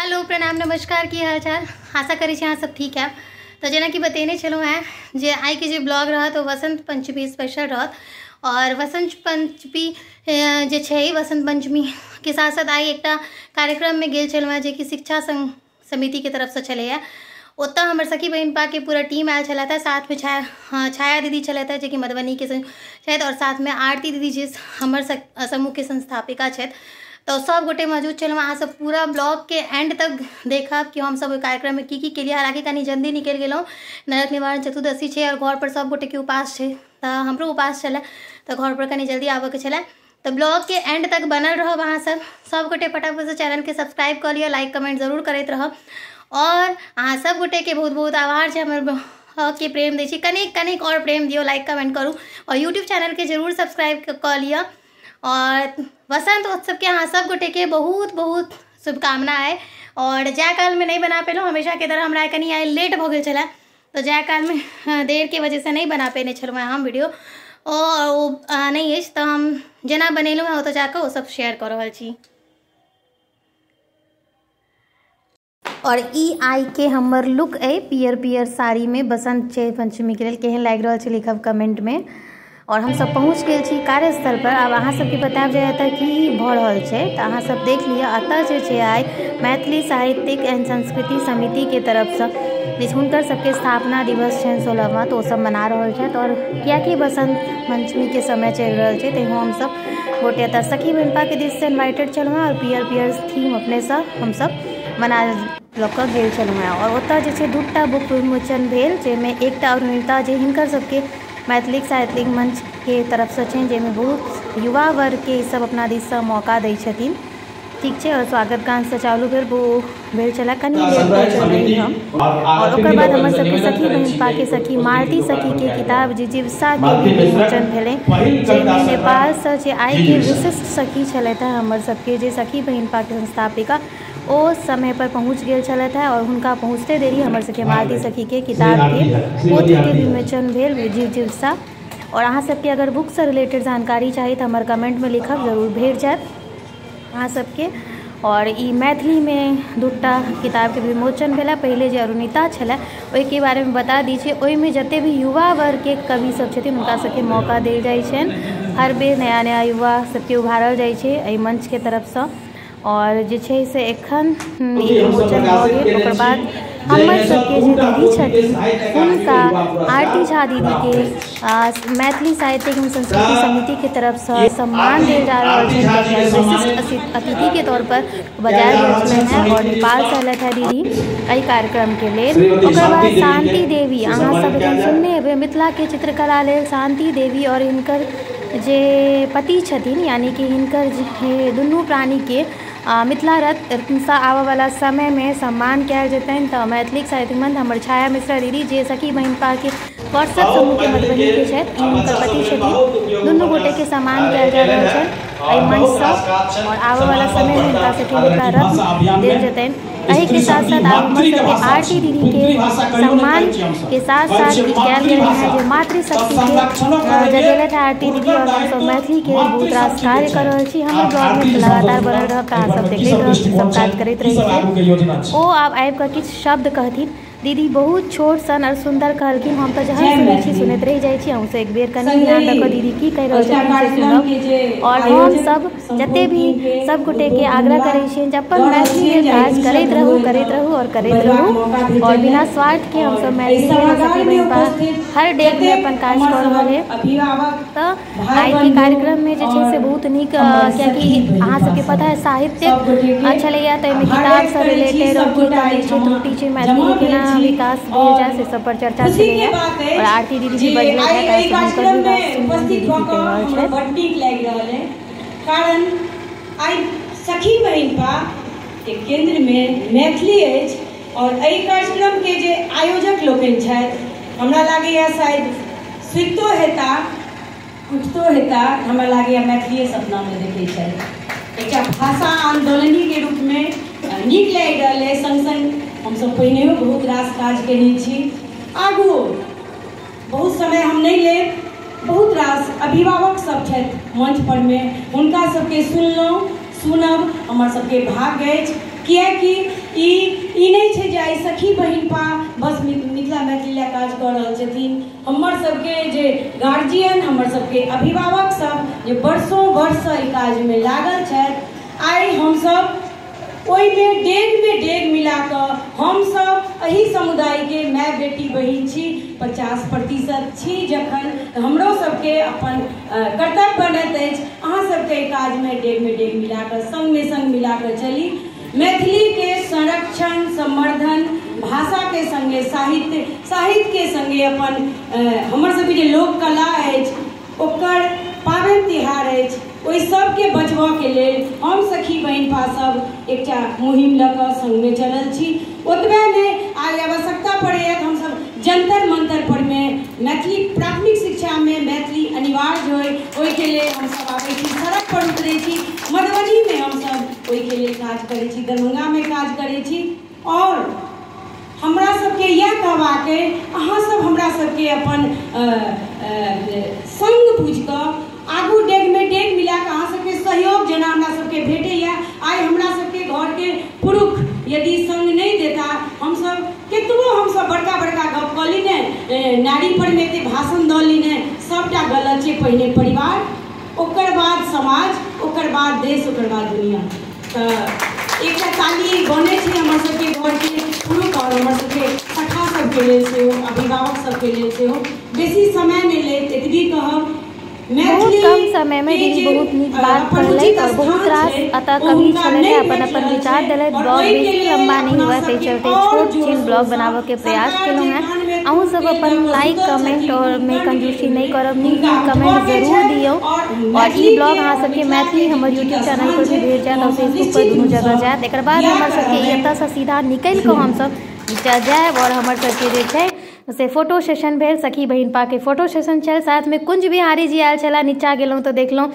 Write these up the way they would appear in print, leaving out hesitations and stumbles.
Hello प्रणाम नमस्कार की हाल चाल आशा करी अहाँ सब ठीक है। तो जेना कि बतेने छलूँ हैं जे आई के जे ब्लॉग रहा तो वसंत पंचमी स्पेशल रहा और वसंत पंचमी जे छै वसंत पंचमी के साथ साथ आई एक कार्यक्रम में गेल छलूँ जे कि शिक्षा संघ समिति के तरफ से चले ओत हमर सखी बहन पा के पूरा टीम आयल छल साथ में छाया दीदी चल जे कि मधुबनी के और साथ में आरती दीदी जे हमर समूह के संस्थापिका छथि। तो सब गोटे मौजूद चलूँ अहाँ सब पूरा ब्लॉग के एंड तक देखब कि हम सब कार्यक्रम में की केलिए। हालांकि कनी जल्दी निकल गेलहुँ, नरक निवारण चतुर्दशी है और घर पर सब गोटे के उपास है तो हमरो उपास चले तो घर पर कनी जल्दी आबे के चले। तो ब्लॉग के एंड तक बनल रहब अहाँ सब गोटे फटाफट से चैनल के सब्सक्राइब कर लिया, लाइक कमेंट जरूर करते रहब और अहाँ सब गोटे के बहुत बहुत आभार है हमर के प्रेम दै छी। कनिक और प्रेम दियो, लाइक कमेंट करूँ और यूट्यूब चैनल के जरूर सब्सक्राइब कर लिया। और वसंत उत्सव के अहाँ सब गोटे के बहुत बहुत शुभकामना है। और जाय काल में नहीं बना पेलूँ हमेशा के तरह हमरा कनी आइ लेट हो गए चला तो जाय काल में देर के वजह से नहीं बना पेने छलूँ हम वीडियो और वो नहीं है तो हम जेना बनेलूँ हैं तो जाकर वो सब शेयर कर रहा छी। और ई आई के हमर लुक है पियर साड़ी में बसंत पंचमी के लिए केहन लाग रहा है लिखब कमेंट में। और हम सब पहुँच गए छी कार्यस्थल पर। अब अहाँ सबके बताएब जे एतऽ की भऽ रहल छै तऽ अहाँ सब देख लिअ। एतऽ जे छै आइ मैथिली साहित्यिक एवं संस्कृति समिति के तरफसँ जे हुनकर सबके स्थापना दिवस छनि 16वां तो सब मना रहल छथि। और कियाकि बसंत पंचमी के समय चलि रहल छै तऽ हम सब गोटे एतऽ सखी बहनपा के दिस से इन्वाइटेड छलहुँ और पियर थीम अपनेसँ हमसब मना लऽ कऽ गेल छलहुँ हैं। और ओतऽ जे छै दूटा बुक विमोचन भेल जाहिमे एकटा अरुणिता जे हिनकर सबके मैथिली साहित्यिक मंच के तरफ से छनि जाहिमे बहुत युवा वर्ग के सब अपना दिस से मौका दै छथिन, ठीक छै। और स्वागत गान से चालू भेल छला कनी देर चल रही हम और ओकर बाद हमर सबके सखी बहनपा के सखी मालती सखी के किताब जिजीविका के भी विमोचन भेलै जाहिमे नेपाल से जे आई के विशिष्ट सखी छलथि हमर सबके जे सखी बहनपा के संस्थापिका ओ समय पर पहुँच गए छलथि और हुनका पहुँचते देरी हमर सबके मालती सखी के किताब के पोथी के विमोचन भेल जिजीविका। और अहाँ सबके अगर बुक से रिलेटेड जानकारी चाहिए तो हमारे कमेंट में लिखब जरूर भेट जाए अहाँ सबके। और ई मैथिली में दूटा किताब के विमोचन भेला। पहले जे अरुणिता छलै ओहिके बारे में बता दी छै ओहिमे जते भी युवा वर्ग के कवि सब छथिन हुनका सबके मौका देल जाइ छनि। हर बेर नया युवा सबके उभारल जाइ छै एहि मंच के तरफ से। और जे छै से एखन ई विमोचन भऽ गेल ओकर बाद हमर सबके जे दीदी छथिन हुनका आरती झा दीदी के मैथिली साहित्यिक एवं संस्कृति समिति के तरफ से सम्मान देल जा रहल छै विशिष्ट अतिथि के तौर पर बजायल गेल छलनि और नेपाल से अयलथि है दीदी एहि कार्यक्रम के लेल। ओकर बाद शांति देवी अहाँ सब सुनने हेबै मिथिला के चित्रकला लेल शांति देवी और हिनकर जे पति छथिन यानी कि हिनकर जे दुनू प्राणी के मिथिला रत्न आबऽ वाला समय में सम्मान कयल जेतनि। तो मैथिली साहित्यिक मंच हमर छाया मिश्रा दीदी जे सखी बहनपा के व्हाट्सएप समूह के मधुबनी के छथि हुनकर पति छथिन दुनू गोटे के सम्मान कयल जा रहल छनि एहि मंच से। और आबऽ वाला समय में हुनका सबके मिथिला रत्न देल जेतनि। एहि के साथ साथ आप हमर सबके आरती दीदी के सम्मान के साथ साथ ई कयल गेल है जे मातृशक्ति के जगेलथि है आरती दीदी। और हम सब मैथिली के बहुत रास कार्य कर रहल छी हमर ब्लॉग में लगातार बनल रहब तऽ अहाँ सब देखैत रहब सब काज करैत रही। ओ आब आबि कऽ किछु शब्द कहथिन। दीदी बहुत छोट सन और सुंदर कहलखिन हम तो जहाँ सुनै छी सुनैत रहि जाइ छी अहूँ से एक बेर कनी ध्यान रखो दीदी की कहि रहल छथिन से सुनब। और हम सब जते भी सब गोटे के आग्रह करै छियनि जे अपन मैथिली में काज करैत रहू और करैत रहू और बिना स्वार्थ के हम सब मैथिली में हर डेट में अपन काज कर रहल है। तो आई के कार्यक्रम में जे छै से बहुत नीक कियाकि अहाँ सबके पता है साहित्य छलैया तो किताब से रिलेटेड और की कमी छै त्रुटि छै मैथिली केना विकास भेल जाए से सब पर चर्चा चलैया। और आरती दीदी भी बजलै कारण आई सखी बहनपा के केंद्र में मैथिली अछि और एहि कार्यक्रम के जे आयोजक लोकनि छथि हमरा लागैया शायद सुतितो हेता उठतो हेता हमरा लागैया मैथिली सपना में देखै छथि। एकटा भाषा आंदोलनी के रूप में नीक लागि रहल है। संग संग हमसब पहिनेहो बहुत रास काज केने छी आगू बहुत समय हम नहीं लेब। बहुत रास अभिभावक सब छथि मंच पर में हुनका सबके सुनलहुँ सुनब हमर सबके भाग्य अछि कियाकि ई नहीं छै जे आइ सखी बहिन पा बस मिथिला मैथिली लए काज कऽ रहल छथिन। हमर सबके जे गार्जियन, हमर सबके अभिभावक सब जे वर्षों वर्ष ई काज में लागल छथि, आइ हमसब ओहिमे डेग मिला कऽ हमसब एही समुदाय के माय बेटी बहिन छी। 50% छी जखन हमरो सबके अपन कर्तव्य बनैत अछि अहाँ सबके काज में डेग मिला कऽ संग में संग मिला कऽ चली। मैथिली के संरक्षण संवर्धन, भाषा के संगे साहित्य के संगे अपन हमर सबके जे लोक कला अछि ओकर पाबनि तिहार अछि, ओहि सबके बचबा के लेल हम सखी बहिन पा सब एकटा मुहिम लऽ कऽ संग में चलल छी। ओतबे नहि, आइ आवश्यकता पड़ैए हमसब जंतर मंतर पर में मैथिली प्राथमिक शिक्षा में मैथिली अनिवार्य होय, ओहिके लेल हमसब आबै छी, सड़क पर उतरै छी। मधुबनी में हमसब ओहिके लेल काज करै छी, दरभंगा में काज करै छी। और हमरा सबके यह कहबाक है, अहाँ सब हमरा सबके अपन संग बुझ कऽ आगू डेग मिला कऽ अहाँ सबके सहयोग जेना हमरा सबके भेटैया। आइ हमरा सबके घर के पुरुष यदि संग नहीं देता, हमसब केतबो हमसब बड़का गप कऽ ली ने, नारी पर में एते भाषण दऽ ली ने, सबटा गलत छै। पहिने परिवार, ओकर बाद समाज, ओकर बाद देश, ओकर बाद दुनिया। तऽ एकटा ताली बने छै हमर सबके घर के पुरुष और हमर सबके सखा सबके लेल सेहो, अभिभावक सबके लेल सेहो। बेसी समय नहीं लेत, एतबी कहब बहुत कम समय में दीदी बहुत नीक बात कहलथि और बहुत रास अतः कवि छलथि अपन विचार दिलथि। ब्लॉग बेसी लंबा नहीं हुआ, ताहि चलते छोट छीन ब्लॉग बनाबे के प्रयास केलहुँ हैं। अहूँ सब अपन लाइक कमेंट और में कंजूसी नहीं करब, नीक कमेंट जरूर दियो। और ई ब्लॉग अहाँ सबके मैथिली हमर यूट्यूब चैनल पर भी भेट जायत और फेसबुक पर दुनू जगह जायत। एक बाद हमर सबके एतऽ से सीधा निकलि कऽ हमसब नीचा जायब और हमर सबके जे छै से फोटो सेशन भेल, सखी बहिन पा के फोटो सेशन चल। साथ में कुंज बिहारी जी आयल छला, नीचा गेलहुँ तो देखलहुँ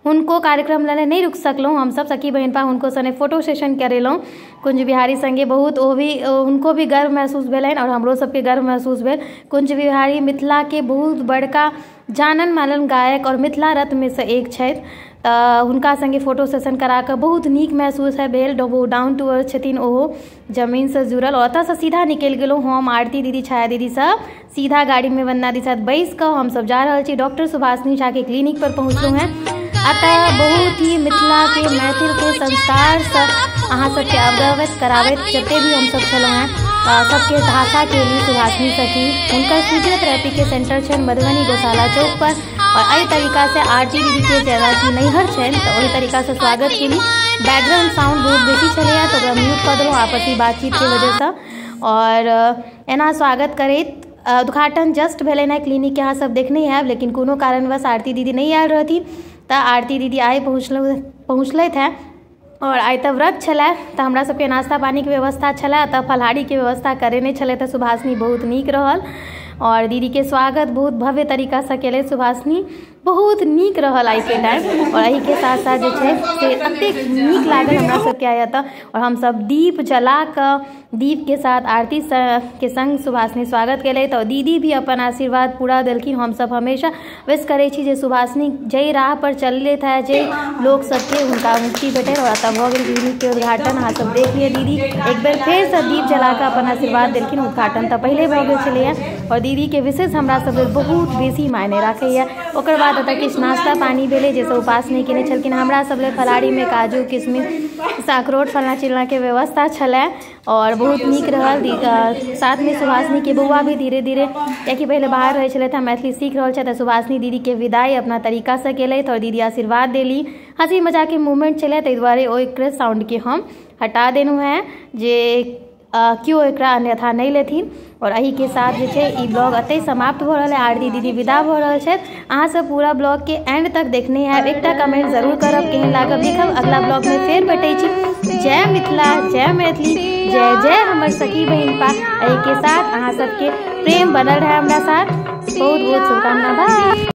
हुनको कार्यक्रम लेने नहीं रुक सकलहुँ। हमसब सखी बहिन पा हुनको सने फोटो सेशन करेलहुँ कुंज बिहारी संगे। बहुत उनको भी गर्व महसूस भेलनि और हमरो सबके गर्व महसूस भेल। कुंज बिहारी मिथिला के बहुत बड़का जानन मानल गायक और मिथिला रत्न में से एक छथि। तऽ हुनका संगे फोटो सेशन करा कऽ बहुत नीक महसूस है भेल। डाउन टू अर्थ छथिन, ओहो जमीन से जुड़ल। ओतऽ से सीधा निकलि गेलहुँ हम, आरती दीदी, छाया दीदी सब सीधा गाड़ी में वंदना दी साथ बैस कऽ हमसब जा रहल छी डॉक्टर सुभाषिनी झा के क्लिनिक पर पहुँचलहुँ हैं। अतः बहुत ही मिथिला के मैथिल के संस्कार से अहाँ सबके अवगत कराबैत जते भी हमसब छलहुँ हैं सबके भाषा के लिए सुभाषिनी सखी हुनकर फिजियोथेरेपी के सेंटर छनि मधुबनी गौशाला चौक पर। और एहि तरीका से आरती दीदी के जगह की नैहर छनि, तो वही तरीका से स्वागत के लिए बैकग्राउंड साउंड बहुत बेसी चलैया तो ओकरा म्यूट कऽ देलहुँ आपसी बातचीत के वजह से। और एना स्वागत करैत उद्घाटन जस्ट भेलै है क्लिनिक के, अहाँ सब देखने हैब, लेकिन कोनो कारणवश आरती दीदी नहीं आयल रहथिन। तऽ आरती दीदी आइ पहुँचलथि हैं। और आइ तऽ व्रत छलै तऽ हमरा सबके नाश्ता पानी के व्यवस्था छलै, तऽ फलाहारी के व्यवस्था करेने छलै तऽ सुभाषिनी बहुत नीक रहल। और दीदी के स्वागत बहुत भव्य तरीका से केले सुभाषिनी, बहुत नीक रहल आई के टाइम। और यही के साथ साथ जे छै से एतेक नीक लागल हमरा सबके आया तऽ। और हम सब दीप जला कऽ दीप के साथ आरती के संग सुभाषिनी स्वागत केले। तो दीदी भी अपन आशीर्वाद पूरा देलखिन। हम सब हमेशा विश करै छी जे सुभाषिनी जय राह पर चलैत है, जे लोग सबके हुनका मुक्ति भेटे। और तब भऽ गेल क्लिनिक के उद्घाटन, अहाँ सब देख लिये दीदी एक बेर फेर से दीप जला कऽ अपन आशीर्वाद देलखिन। उद्घाटन तऽ पहले भऽ गेल छलैया और दीदी के विशेष हमरा सब बहुत बेसी मायने राखैया। ओकर बाद एतऽ किछु नाश्ता पानी भेलै जैसे उपास नहीं केने छलखिन। हमरा सब ले फलाहारी में काजू किशमिश अखरोट फलना चिलना के व्यवस्था छलै और बहुत नीक रहल। साथ में सुभाषिनी के बौआ भी धीरे धीरे कियाकि पहले बाहर रहै छलै तऽ मैथिली सीख रहल छै, तऽ सुभाषिनी दीदी के विदाई अपना तरीका से केलथि और दीदी आशीर्वाद देली। हंसी मजाक के मूवमेंट छलै, ताहि दुआरे ओहि साउंड के हम हटा देलहुँ हैं जे क्यों एकरा अन्यथा नहीं लेथिन। और यही के साथ जे छै ई ब्लॉग एतै समाप्त हो रहल है। आरती दीदी विदा भऽ रहल छथि। अहाँ सब पूरा ब्लॉग के एंड तक देखने हैं, एकटा कमेंट जरूर करब केहन लागल लिखब। अगला ब्लॉग में फेर भेटै छी। जय मिथिला, जय मैथिली, जय जय हमर सखी बहिन पा। एहि के साथ अहाँ सबके प्रेम बनल रहे हमरा साथ। बहुत बहुत शुभकामना। बाय।